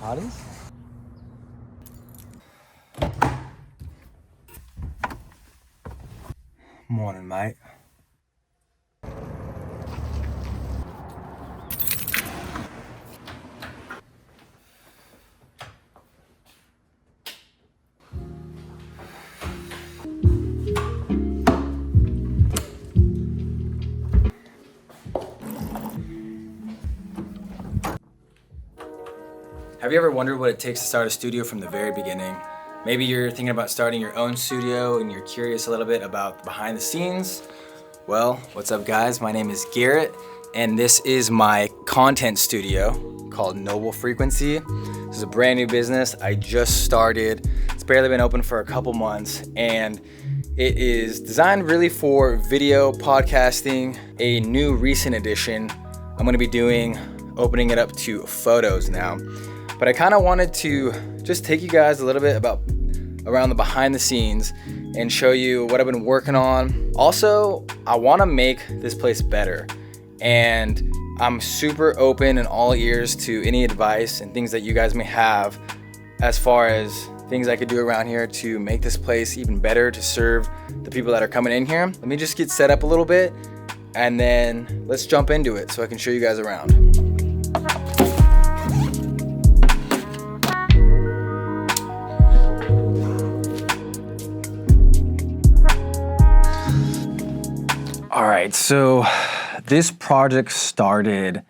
Hotties? Morning, mate. Have you ever wondered what it takes to start a studio from the very beginning? Maybe you're thinking about starting your own studio and you're curious a little bit about behind the scenes. Well, what's up guys? My name is Garrett and this is my content studio called Noble Frequency. This is a brand new business I just started. It's barely been open for a couple months and it is designed really for video podcasting. A new recent addition I'm gonna be opening it up to photos now. But I kind of wanted to just take you guys a little bit around the behind the scenes and show you what I've been working on. Also, I want to make this place better. And I'm super open and all ears to any advice and things that you guys may have as far as things I could do around here to make this place even better to serve the people that are coming in here. Let me just get set up a little bit and then let's jump into it so I can show you guys around. All right, so this project started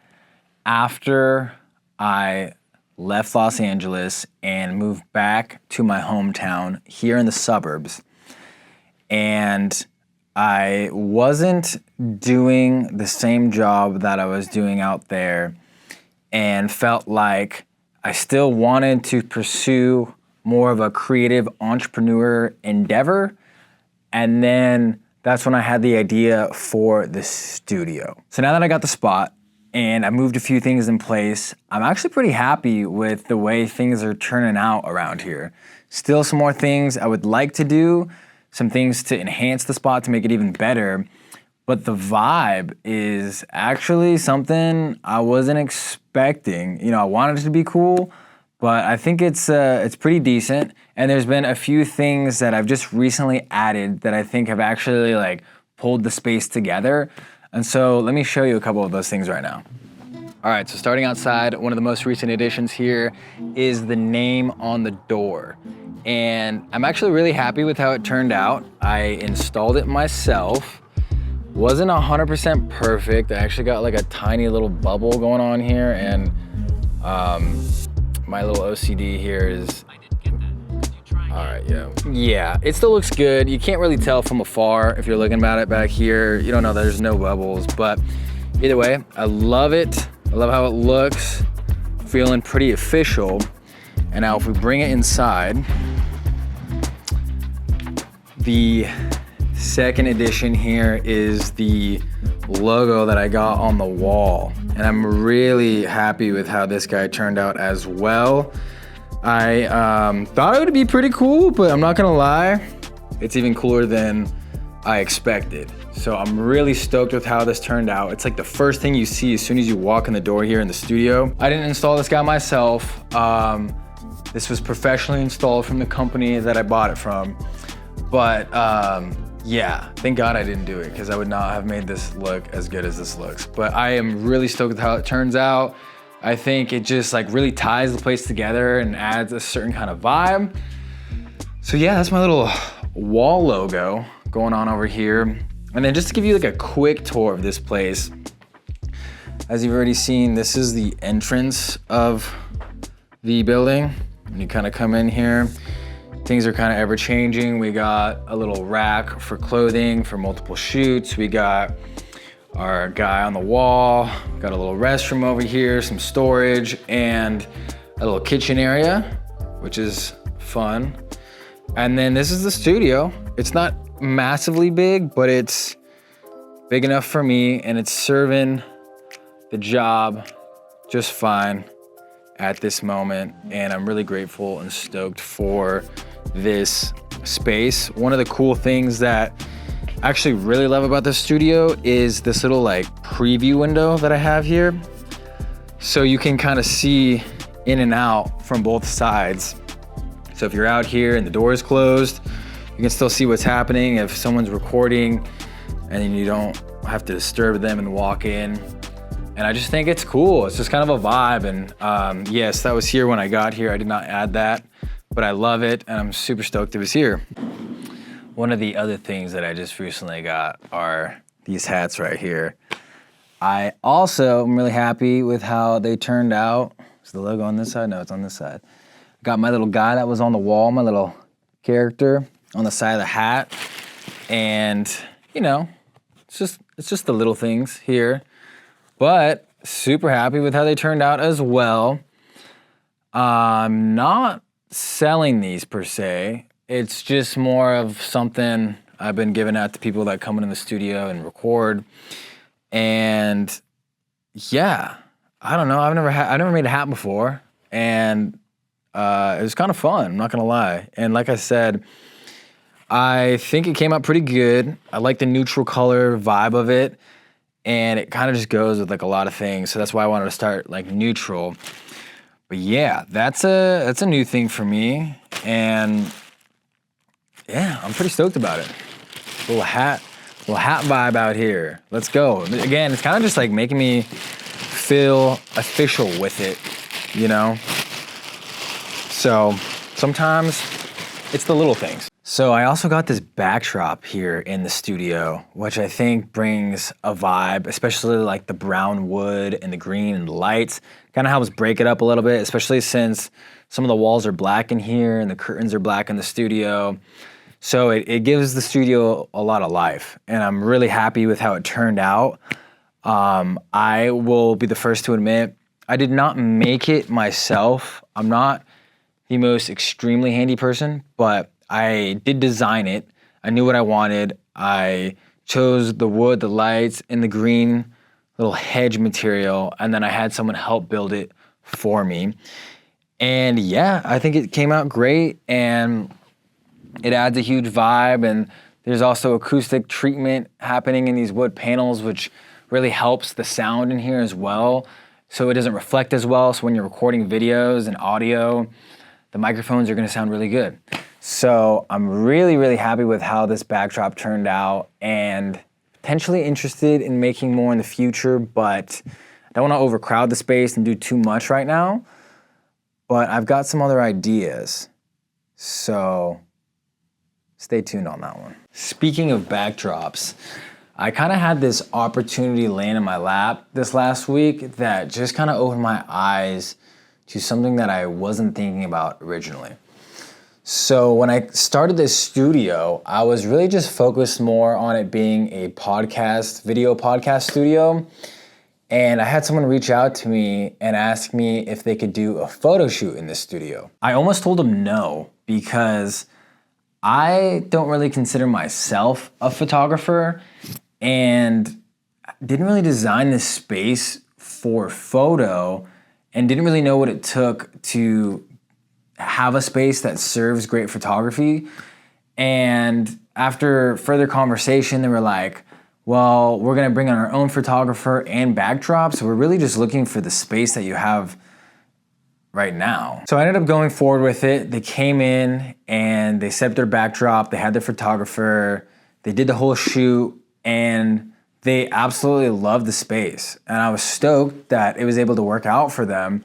after I left Los Angeles and moved back to my hometown here in the suburbs. And I wasn't doing the same job that I was doing out there and felt like I still wanted to pursue more of a creative entrepreneur endeavor. And then that's when I had the idea for the studio. So now that I got the spot and I moved a few things in place, I'm actually pretty happy with the way things are turning out around here. Still some more things I would like to do, some things to enhance the spot to make it even better, but the vibe is actually something I wasn't expecting. You know, I wanted it to be cool, but I think it's pretty decent. And there's been a few things that I've just recently added that I think have actually like pulled the space together. And so let me show you a couple of those things right now. All right, so starting outside, one of the most recent additions here is the name on the door. And I'm actually really happy with how it turned out. I installed it myself. Wasn't 100% perfect. I actually got like a tiny little bubble going on here and my little OCD here is, all right, yeah, it still looks good. You can't really tell from afar if you're looking at it back here. You don't know there's no bubbles, but either way, I love it. I love how it looks, feeling pretty official. And now if we bring it inside, the second edition here is the logo that I got on the wall. And I'm really happy with how this guy turned out as well. I thought it would be pretty cool, but I'm not gonna lie, it's even cooler than I expected. So I'm really stoked with how this turned out. It's like the first thing you see as soon as you walk in the door here in the studio. I didn't install this guy myself. This was professionally installed from the company that I bought it from. But yeah, thank God I didn't do it because I would not have made this look as good as this looks. But I am really stoked with how it turns out. I think it just like really ties the place together and adds a certain kind of vibe. So yeah, that's my little wall logo going on over here. And then just to give you like a quick tour of this place, as you've already seen, this is the entrance of the building. And you kind of come in here. Things are kind of ever changing. We got a little rack for clothing for multiple shoots. We got our guy on the wall, got a little restroom over here, some storage, and a little kitchen area, which is fun. And then this is the studio. It's not massively big, but it's big enough for me, and it's serving the job just fine at this moment. And I'm really grateful and stoked for this space. One of the cool things that I actually really love about this studio is this little like preview window that I have here. So you can kind of see in and out from both sides. So if you're out here and the door is closed, you can still see what's happening if someone's recording, and then you don't have to disturb them and walk in. And I just think it's cool. It's just kind of a vibe. And yes, that was here when I got here. I did not add that, but I love it and I'm super stoked it was here. One of the other things that I just recently got are these hats right here. I also am really happy with how they turned out. Is the logo on this side? No, it's on this side. Got my little guy that was on the wall, my little character on the side of the hat. And, you know, it's just the little things here. But super happy with how they turned out as well. I'm not selling these per se. It's just more of something I've been giving out to people that come in the studio and record. And yeah, I don't know. I never made a hat before, and it was kind of fun. I'm not gonna lie. And like I said, I think it came out pretty good. I like the neutral color vibe of it, and it kind of just goes with like a lot of things. So that's why I wanted to start like neutral. But yeah, that's a new thing for me, and yeah, I'm pretty stoked about it. Little hat vibe out here. Let's go. Again, it's kind of just like making me feel official with it, you know? So sometimes it's the little things. So I also got this backdrop here in the studio, which I think brings a vibe, especially like the brown wood and the green and the lights. Kind of helps break it up a little bit, especially since some of the walls are black in here and the curtains are black in the studio. So it gives the studio a lot of life, and I'm really happy with how it turned out. I will be the first to admit, I did not make it myself. I'm not the most extremely handy person, but I did design it. I knew what I wanted. I chose the wood, the lights, and the green little hedge material, and then I had someone help build it for me. And yeah, I think it came out great, and it adds a huge vibe, and there's also acoustic treatment happening in these wood panels, which really helps the sound in here as well. So it doesn't reflect as well. So when you're recording videos and audio, the microphones are gonna sound really good. So I'm really, really happy with how this backdrop turned out, and potentially interested in making more in the future, but I don't wanna overcrowd the space and do too much right now, but I've got some other ideas. So stay tuned on that one. Speaking of backdrops, I kind of had this opportunity laying in my lap this last week that just kind of opened my eyes to something that I wasn't thinking about originally. So when I started this studio, I was really just focused more on it being a video podcast studio. And I had someone reach out to me and ask me if they could do a photo shoot in this studio. I almost told them no, because I don't really consider myself a photographer and didn't really design this space for photo and didn't really know what it took to have a space that serves great photography. And after further conversation, they were like, well, we're gonna bring in our own photographer and backdrop, so we're really just looking for the space that you have right now. So I ended up going forward with it. They came in and they set up their backdrop, they had their photographer, they did the whole shoot, and they absolutely loved the space. And I was stoked that it was able to work out for them.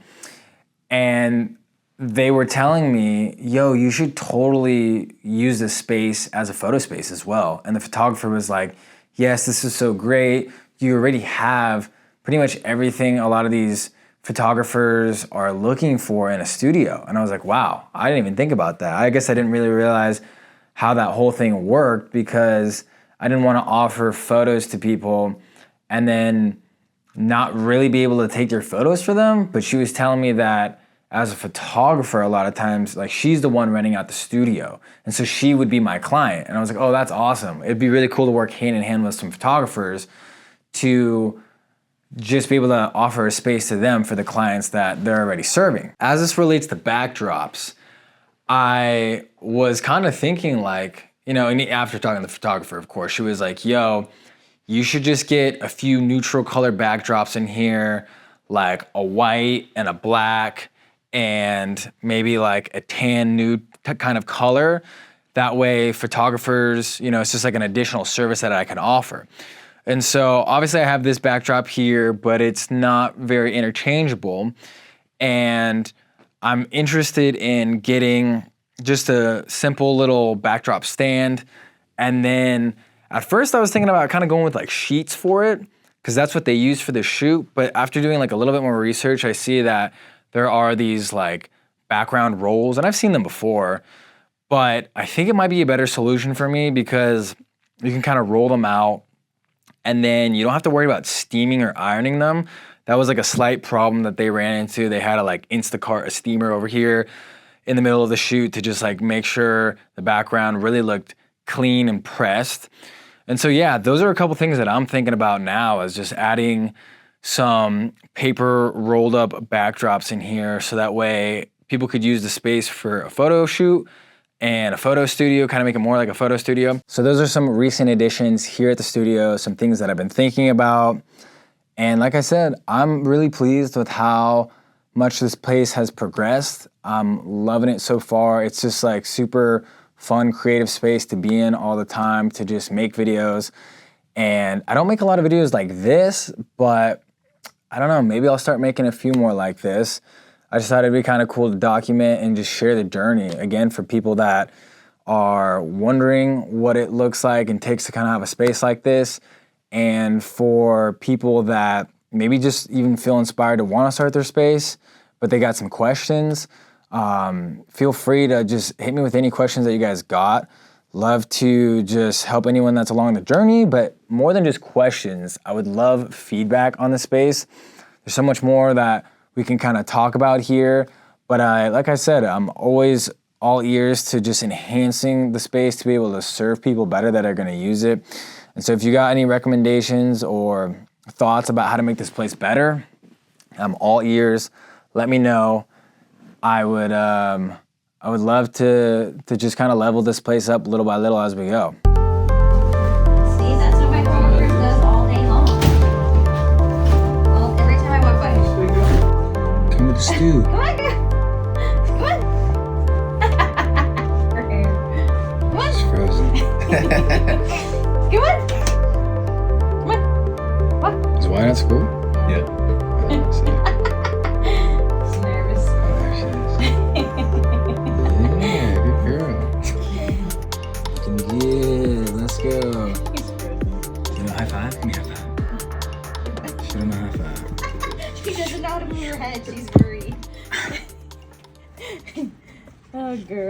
And they were telling me, yo, you should totally use this space as a photo space as well. And the photographer was like, yes, this is so great. You already have pretty much everything a lot of these photographers are looking for in a studio. And I was like, wow, I didn't even think about that. I guess I didn't really realize how that whole thing worked, because I didn't want to offer photos to people and then not really be able to take their photos for them. But she was telling me that as a photographer, a lot of times, like, she's the one renting out the studio. And so she would be my client. And I was like, oh, that's awesome. It'd be really cool to work hand in hand with some photographers to just be able to offer a space to them for the clients that they're already serving. As this relates to backdrops, I was kind of thinking, like, you know, and after talking to the photographer, of course, she was like, yo, you should just get a few neutral color backdrops in here, like a white and a black, and maybe like a tan nude kind of color. That way photographers, you know, it's just like an additional service that I can offer. And so obviously I have this backdrop here, but it's not very interchangeable. And I'm interested in getting just a simple little backdrop stand. And then at first I was thinking about kind of going with like sheets for it, because that's what they use for the shoot. But after doing like a little bit more research, I see that there are these like background rolls, and I've seen them before, but I think it might be a better solution for me because you can kind of roll them out and then you don't have to worry about steaming or ironing them. That was like a slight problem that they ran into. They had to like Instacart a steamer over here in the middle of the shoot to just like make sure the background really looked clean and pressed. And so yeah, those are a couple things that I'm thinking about now, is just adding some paper rolled up backdrops in here so that way people could use the space for a photo shoot and a photo studio, kind of make it more like a photo studio. So those are some recent additions here at the studio, some things that I've been thinking about. And like I said, I'm really pleased with how much this place has progressed. I'm loving it so far. It's just like super fun, creative space to be in all the time, to just make videos. And I don't make a lot of videos like this, but I don't know, maybe I'll start making a few more like this. I just thought it'd be kind of cool to document and just share the journey. Again, for people that are wondering what it looks like and takes to kind of have a space like this, and for people that maybe just even feel inspired to want to start their space, but they got some questions, feel free to just hit me with any questions that you guys got. Love to just help anyone that's along the journey, but more than just questions, I would love feedback on the space. There's so much more that we can kind of talk about here, but like I said, I'm always all ears to just enhancing the space to be able to serve people better that are gonna use it. And so if you got any recommendations or thoughts about how to make this place better, I'm all ears. Let me know. I would love to just kind of level this place up little by little as we go. See, that's what my coworker does all day long. Well, every time I walk by. Come with the stew. Come on, come on. Her hair. Come on. It's frozen. Come on. Come on. What? Is Wyatt at school? Yeah. Oh, I see. She's nervous. Oh, there she is. Yeah, good girl. Yeah, let's go. He's frozen. You know, high five? Give me a high five. Show him a high five. She doesn't know how to move her head. She's worried. Oh, girl.